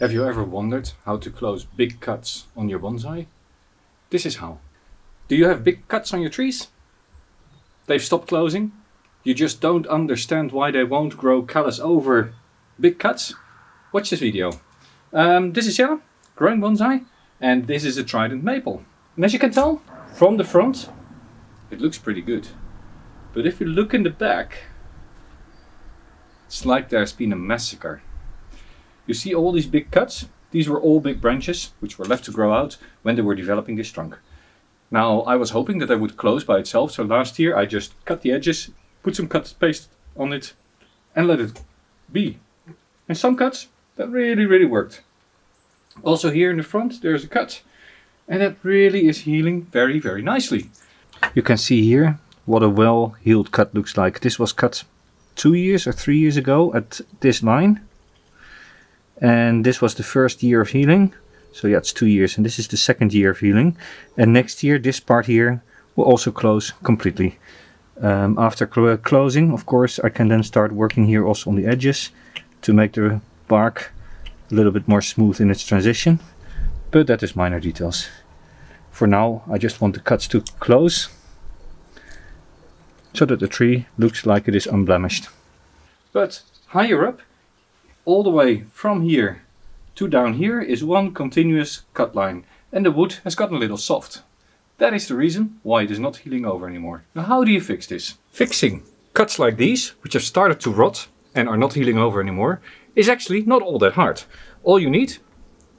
Have you ever wondered how to close big cuts on your bonsai? This is how. Do you have big cuts on your trees? They've stopped closing? You just don't understand why they won't grow callus over big cuts? Watch this video. This is Jelle, growing bonsai, and this is a Trident Maple. And as you can tell, from the front, it looks pretty good. But if you look in the back, it's like there's been a massacre. You see all these big cuts? These were all big branches which were left to grow out when they were developing this trunk. Now I was hoping that they would close by itself, so last year I just cut the edges, put some cut paste on it and let it be. And some cuts, that really worked. Also here in the front there's a cut, and that really is healing very nicely. You can see here what a well-healed cut looks like. This was cut 2 years or 3 years ago at this line. And this was the first year of healing. So yeah, it's 2 years, and this is the second year of healing. And next year, this part here will also close completely. After closing, of course, I can then start working here also on the edges to make the bark a little bit more smooth in its transition. But that is minor details. For now, I just want the cuts to close so that the tree looks like it is unblemished. But higher up, all the way from here to down here is one continuous cut line, and the wood has gotten a little soft. That is the reason why it is not healing over anymore. Now how do you fix this? Fixing cuts like these, which have started to rot and are not healing over anymore, is actually not all that hard. All you need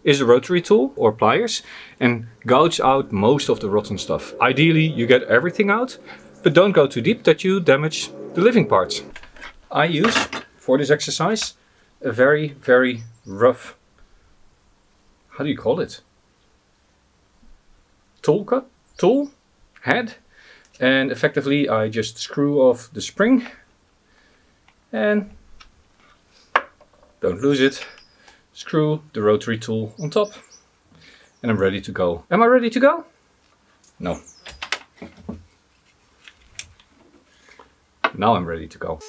is a rotary tool or pliers and gouge out most of the rotten stuff. Ideally you get everything out, but don't go too deep that you damage the living parts. I use, for this exercise, a very rough, how do you call it? Tool head, and effectively I just screw off the spring and don't lose it. Screw the rotary tool on top and I'm ready to go. Am I ready to go? No. Now I'm ready to go.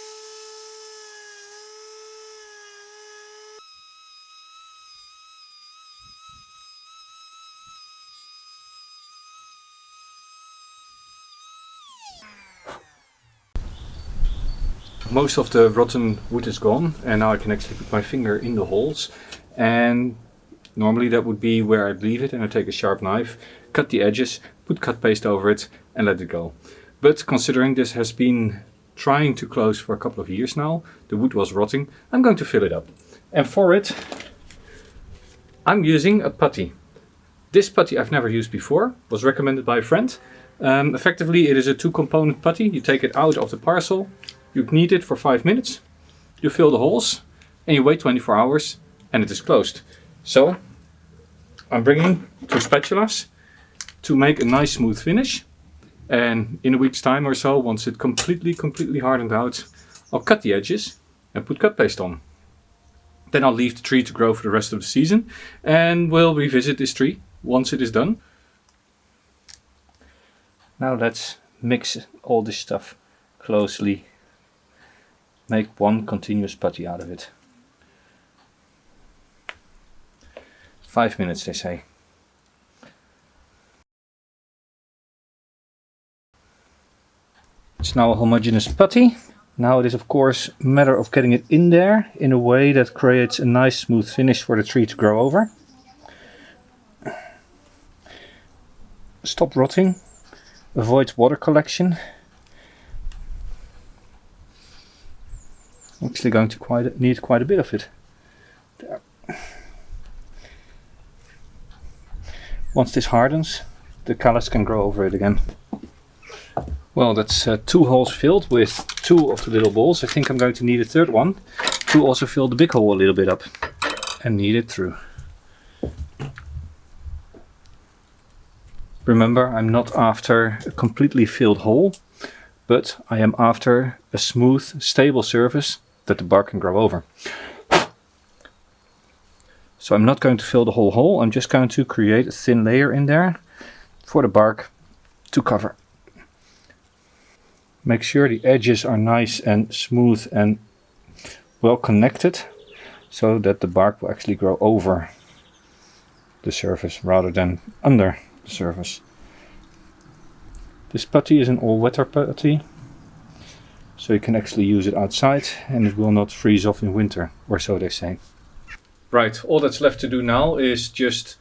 Most of the rotten wood is gone, and now I can actually put my finger in the holes, and normally that would be where I leave it, and I take a sharp knife, cut the edges, put cut paste over it and let it go. But considering this has been trying to close for a couple of years now, the wood was rotting, I'm going to fill it up. And for it I'm using a putty. This putty I've never used before, was recommended by a friend. Effectively it is a 2-component putty. You take it out of the parcel, you knead it for 5 minutes, you fill the holes and you wait 24 hours and it is closed. So I'm bringing 2 spatulas to make a nice smooth finish, and in a week's time or so, once it completely hardened out, I'll cut the edges and put cut paste on. Then I'll leave the tree to grow for the rest of the season, and we'll revisit this tree once it is done. Now let's mix all this stuff closely. Make one continuous putty out of it. 5 minutes they say. It's now a homogeneous putty. Now it is of course a matter of getting it in there in a way that creates a nice smooth finish for the tree to grow over. Stop rotting. Avoid water collection. I'm actually going to need quite a bit of it. There. Once this hardens, the callus can grow over it again. Well, that's 2 holes filled with 2 of the little balls. I think I'm going to need a 3rd one to also fill the big hole a little bit up and knead it through. Remember, I'm not after a completely filled hole, but I am after a smooth, stable surface that the bark can grow over. So I'm not going to fill the whole hole, I'm just going to create a thin layer in there for the bark to cover. Make sure the edges are nice and smooth and well connected, so that the bark will actually grow over the surface rather than under the surface. This putty is an all-weather putty, so you can actually use it outside and it will not freeze off in winter, or so they say. Right, all that's left to do now is just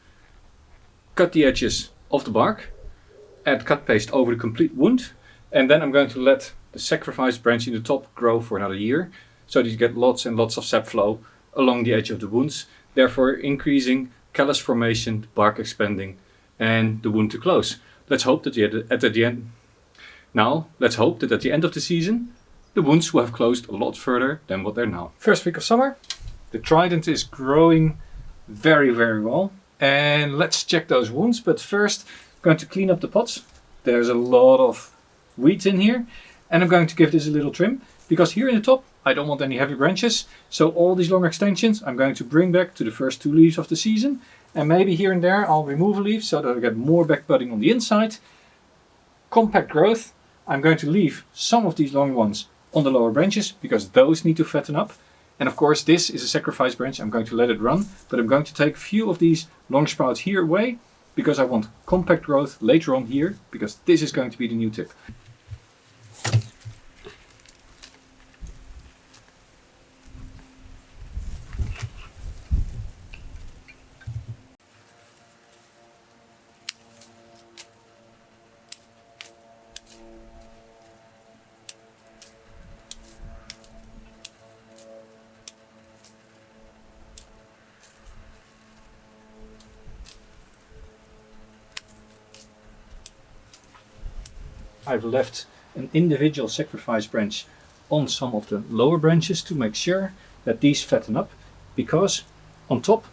cut the edges of the bark, add cut paste over the complete wound, and then I'm going to let the sacrifice branch in the top grow for another year, so that you get lots and lots of sap flow along the edge of the wounds, therefore increasing callus formation, bark expanding, and the wound to close. Let's hope that at the end of the season, the wounds will have closed a lot further than what they're now. First week of summer, the Trident is growing very, very well. And let's check those wounds. But first, I'm going to clean up the pots. There's a lot of weeds in here. And I'm going to give this a little trim. Because here in the top, I don't want any heavy branches. So all these long extensions, I'm going to bring back to the first 2 leaves of the season. And maybe here and there, I'll remove a leaf so that I get more back budding on the inside. Compact growth. I'm going to leave some of these long ones on the lower branches, because those need to fatten up. And of course, this is a sacrifice branch. I'm going to let it run, but I'm going to take a few of these long sprouts here away, because I want compact growth later on here, because this is going to be the new tip. I've left an individual sacrifice branch on some of the lower branches to make sure that these fatten up, because on top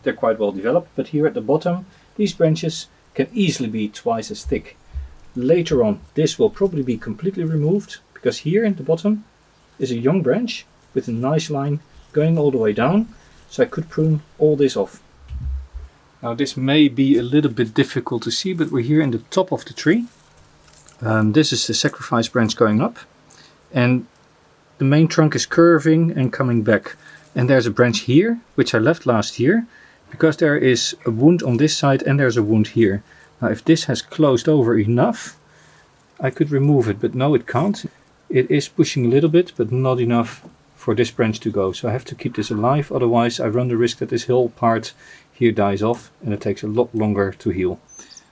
they're quite well developed, but here at the bottom these branches can easily be twice as thick. Later on this will probably be completely removed, because here in the bottom is a young branch with a nice line going all the way down, so I could prune all this off. Now this may be a little bit difficult to see, but we're here in the top of the tree. This is the sacrifice branch going up, and the main trunk is curving and coming back. And there's a branch here, which I left last year, because there is a wound on this side and there's a wound here. Now if this has closed over enough, I could remove it, but no, it can't. It is pushing a little bit, but not enough for this branch to go. So I have to keep this alive, otherwise I run the risk that this whole part here dies off and it takes a lot longer to heal.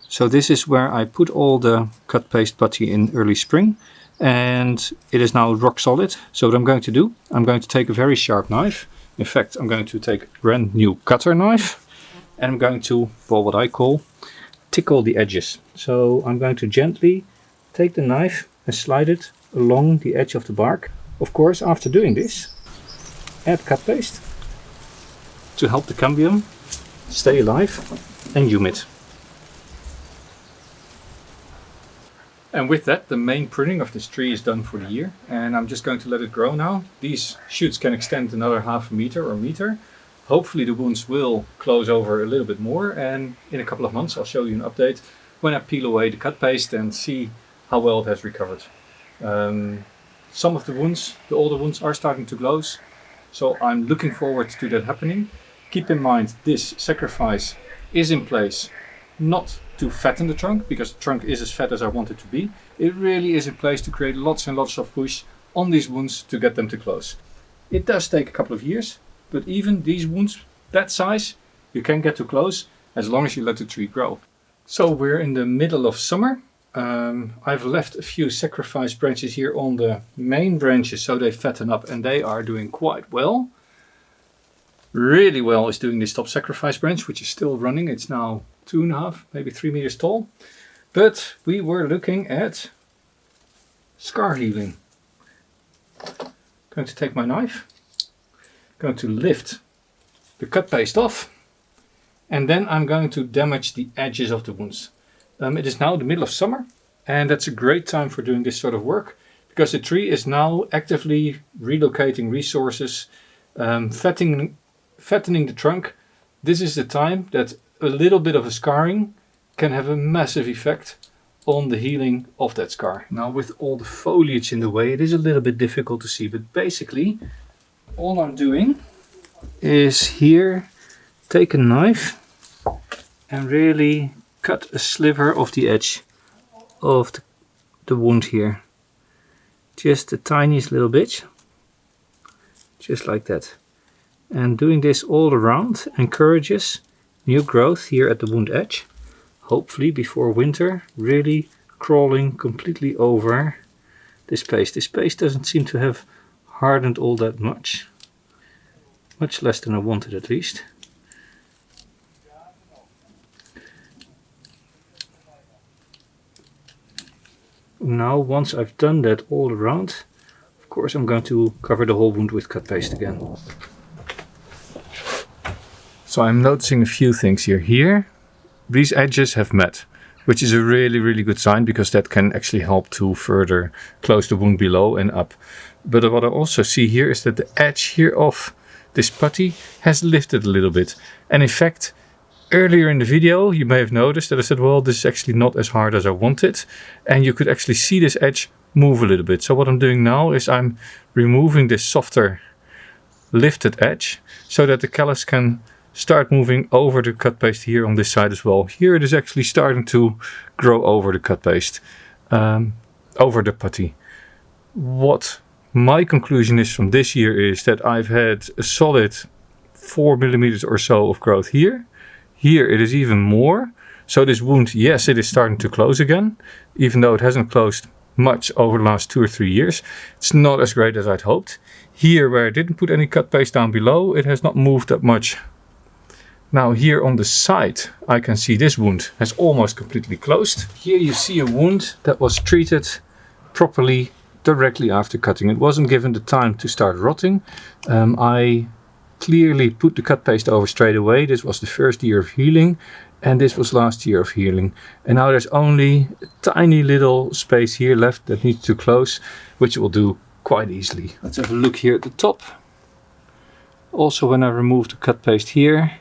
So this is where I put all the cut paste putty in early spring, and it is now rock solid. So what I'm going to do, I'm going to take a very sharp knife. In fact, I'm going to take a brand new cutter knife, and I'm going to, well, what I call, tickle the edges. So I'm going to gently take the knife and slide it along the edge of the bark. Of course, after doing this, add cut paste to help the cambium stay alive and humid. And with that, the main pruning of this tree is done for the year, and I'm just going to let it grow now. These shoots can extend another half a meter or meter. Hopefully the wounds will close over a little bit more, and in a couple of months I'll show you an update when I peel away the cut paste and see how well it has recovered. Some of the wounds, the older wounds, are starting to close, so I'm looking forward to that happening. Keep in mind, this sacrifice is in place not to fatten the trunk, because the trunk is as fat as I want it to be. It really is in place to create lots and lots of push on these wounds to get them to close. It does take a couple of years, but even these wounds that size you can get to close as long as you let the tree grow. So we're in the middle of summer. I've left a few sacrifice branches here on the main branches so they fatten up, and they are doing quite well. Really well is doing this top sacrifice branch, which is still running. It's now 2.5, maybe 3 meters tall. But we were looking at scar healing. Going to take my knife, going to lift the cut paste off, and then I'm going to damage the edges of the wounds. It is now the middle of summer, and that's a great time for doing this sort of work, because the tree is now actively relocating resources, fattening the trunk. This is the time that a little bit of a scarring can have a massive effect on the healing of that scar. Now with all the foliage in the way, it is a little bit difficult to see, but basically all I'm doing is here, take a knife and really cut a sliver of the edge of the wound here. Just the tiniest little bit, just like that. And doing this all around encourages new growth here at the wound edge. Hopefully before winter, really crawling completely over this paste. This paste doesn't seem to have hardened all that much. Much less than I wanted at least. Now once I've done that all around, of course I'm going to cover the whole wound with cut paste again. So I'm noticing a few things here. Here, these edges have met, which is a really good sign, because that can actually help to further close the wound below and up. But what I also see here is that the edge here of this putty has lifted a little bit. And in fact, earlier in the video you may have noticed that I said, well, this is actually not as hard as I wanted. And you could actually see this edge move a little bit. So what I'm doing now is I'm removing this softer lifted edge so that the callus can start moving over the cut paste here on this side as well. Here it is actually starting to grow over the cut paste, over the putty. What my conclusion is from this year is that I've had a solid 4 millimeters or so of growth here. Here it is even more. So this wound, yes, it is starting to close again, even though it hasn't closed much over the last 2 or 3 years. It's not as great as I'd hoped. Here, where I didn't put any cut paste down below, it has not moved that much. Now here on the side, I can see this wound has almost completely closed. Here you see a wound that was treated properly directly after cutting. It wasn't given the time to start rotting. I clearly put the cut paste over straight away. This was the first year of healing, and this was last year of healing. And now there's only a tiny little space here left that needs to close, which will do quite easily. Let's have a look here at the top. Also, when I remove the cut paste here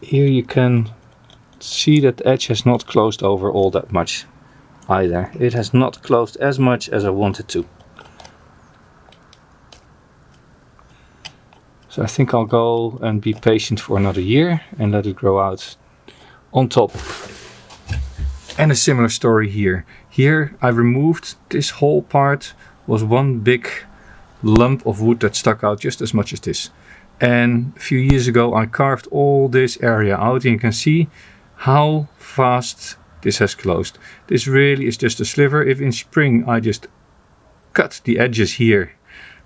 you can see that the edge has not closed over all that much either. It has not closed as much as I wanted to. So I think I'll go and be patient for another year and let it grow out on top. And a similar story here. Here I removed this whole part, was one big lump of wood that stuck out just as much as this. And a few years ago I carved all this area out, and you can see how fast this has closed. This really is just a sliver. If in spring I just cut the edges here,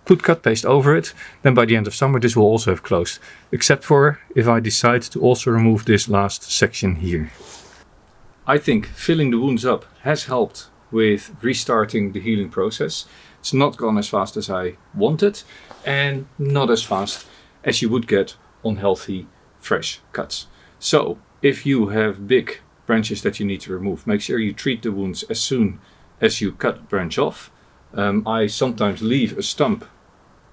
put cut paste over it, then by the end of summer this will also have closed. Except for if I decide to also remove this last section here. I think filling the wounds up has helped with restarting the healing process. It's not gone as fast as I wanted, and not as fast as you would get on healthy, fresh cuts. So if you have big branches that you need to remove, make sure you treat the wounds as soon as you cut a branch off. I sometimes leave a stump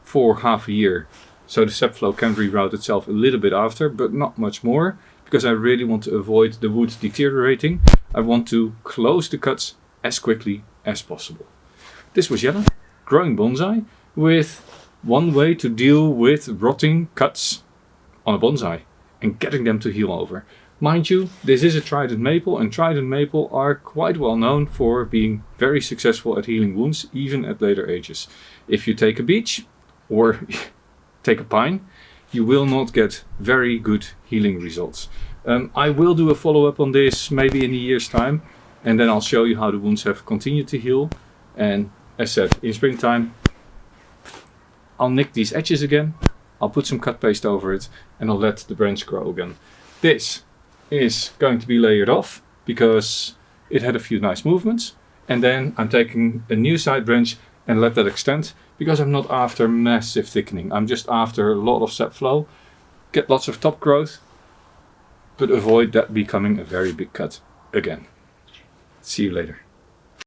for half a year so the sap flow can reroute itself a little bit after, but not much more, because I really want to avoid the wood deteriorating. I want to close the cuts as quickly as possible. This was Jelle, growing bonsai, with one way to deal with rotting cuts on a bonsai and getting them to heal over. Mind you, this is a Trident Maple, and Trident Maple are quite well known for being very successful at healing wounds, even at later ages. If you take a beech or take a pine, you will not get very good healing results. I will do a follow-up on this maybe in a year's time, and then I'll show you how the wounds have continued to heal. And as said, in springtime I'll nick these edges again, I'll put some cut paste over it, and I'll let the branch grow again. This is going to be layered off because it had a few nice movements, and then I'm taking a new side branch and let that extend, because I'm not after massive thickening. I'm just after a lot of sap flow, get lots of top growth, but avoid that becoming a very big cut again. See you later.